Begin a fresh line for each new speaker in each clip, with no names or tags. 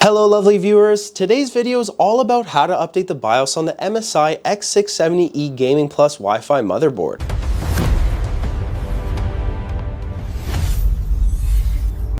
Hello lovely viewers, today's video is all about how to update the BIOS on the MSI X670E Gaming Plus Wi-Fi motherboard.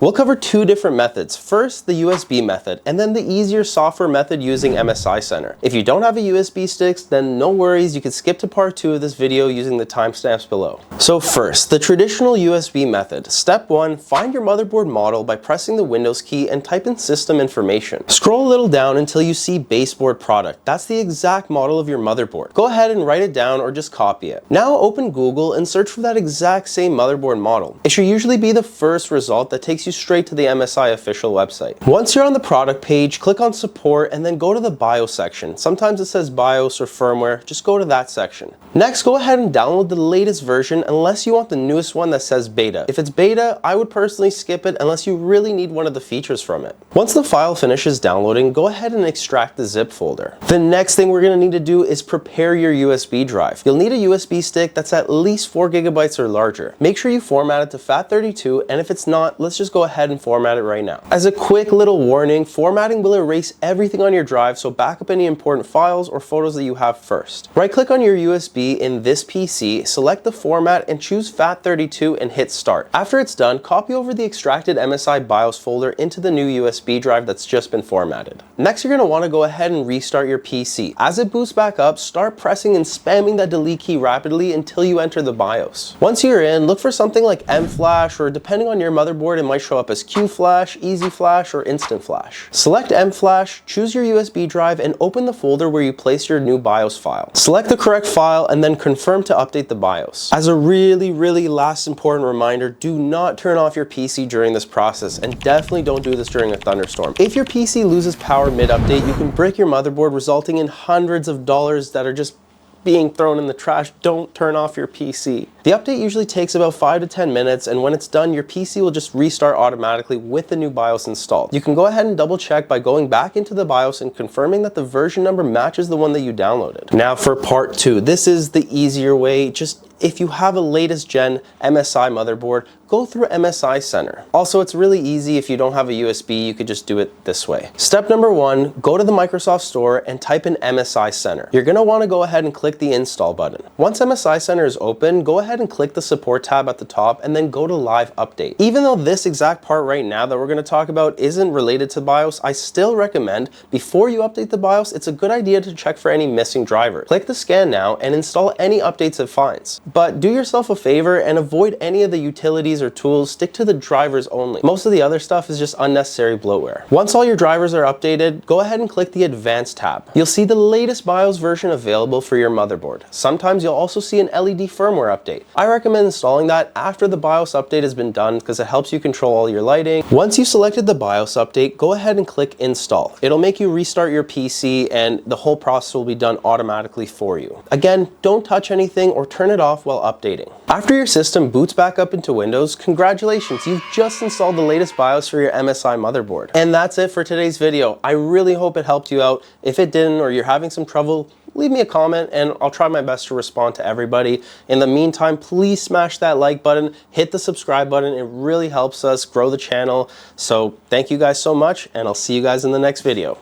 We'll cover two different methods. First, the USB method, and then the easier software method using MSI Center. If you don't have a USB stick, then no worries, you can skip to part 2 of this video using the timestamps below. So first, the traditional USB method. Step 1, find your motherboard model by pressing the Windows key and type in system information. Scroll a little down until you see baseboard product. That's the exact model of your motherboard. Go ahead and write it down or just copy it. Now open Google and search for that exact same motherboard model. It should usually be the first result that takes you straight to the MSI official website. Once you're on the product page, click on support and then go to the BIOS section. Sometimes it says BIOS or firmware, just go to that section. Next, go ahead and download the latest version unless you want the newest one that says beta. If it's beta, I would personally skip it unless you really need one of the features from it. Once the file finishes downloading, go ahead and extract the zip folder. The next thing we're going to need to do is prepare your USB drive. You'll need a USB stick that's at least 4 GB or larger. Make sure you format it to FAT32, and if it's not, let's just go ahead and format it right now. As a quick little warning, formatting will erase everything on your drive, so back up any important files or photos that you have first. Right click on your USB in this PC, select the format and choose FAT32 and hit start. After it's done, copy over the extracted MSI BIOS folder into the new USB drive that's just been formatted. Next, you're going to want to go ahead and restart your PC. As it boots back up, start pressing and spamming that delete key rapidly until you enter the BIOS. Once you're in, look for something like M-Flash, or depending on your motherboard, it might show up as Q-Flash, Easy Flash, or Instant Flash. Select M-Flash, choose your USB drive, and open the folder where you place your new BIOS file. Select the correct file and then confirm to update the BIOS. As a really last important reminder, do not turn off your PC during this process, and definitely don't do this during a thunderstorm. If your PC loses power mid-update, you can brick your motherboard, resulting in hundreds of dollars that are just being thrown in the trash. Don't turn off your PC. The update usually takes about 5 to 10 minutes, and when it's done, your PC will just restart automatically with the new BIOS installed. You can go ahead and double check by going back into the BIOS and confirming that the version number matches the one that you downloaded. Now for part 2, this is the easier way. Just if you have a latest gen MSI motherboard, go through MSI Center. Also, it's really easy. If you don't have a USB, you could just do it this way. Step number 1, go to the Microsoft Store and type in MSI Center. You're gonna wanna go ahead and click the install button. Once MSI Center is open, go ahead and click the support tab at the top and then go to live update. Even though this exact part right now that we're gonna talk about isn't related to BIOS, I still recommend before you update the BIOS, it's a good idea to check for any missing drivers. Click the scan now and install any updates it finds. But do yourself a favor and avoid any of the utilities or tools. Stick to the drivers only. Most of the other stuff is just unnecessary bloatware. Once all your drivers are updated, go ahead and click the Advanced tab. You'll see the latest BIOS version available for your motherboard. Sometimes you'll also see an LED firmware update. I recommend installing that after the BIOS update has been done because it helps you control all your lighting. Once you've selected the BIOS update, go ahead and click Install. It'll make you restart your PC and the whole process will be done automatically for you. Again, don't touch anything or turn it off while updating. After your system boots back up into Windows, congratulations, you've just installed the latest BIOS for your MSI motherboard. And that's it for today's video. I really hope it helped you out. If it didn't, or you're having some trouble, leave me a comment and I'll try my best to respond to everybody. In the meantime, please smash that like button, hit the subscribe button. It really helps us grow the channel. So thank you guys so much, and I'll see you guys in the next video.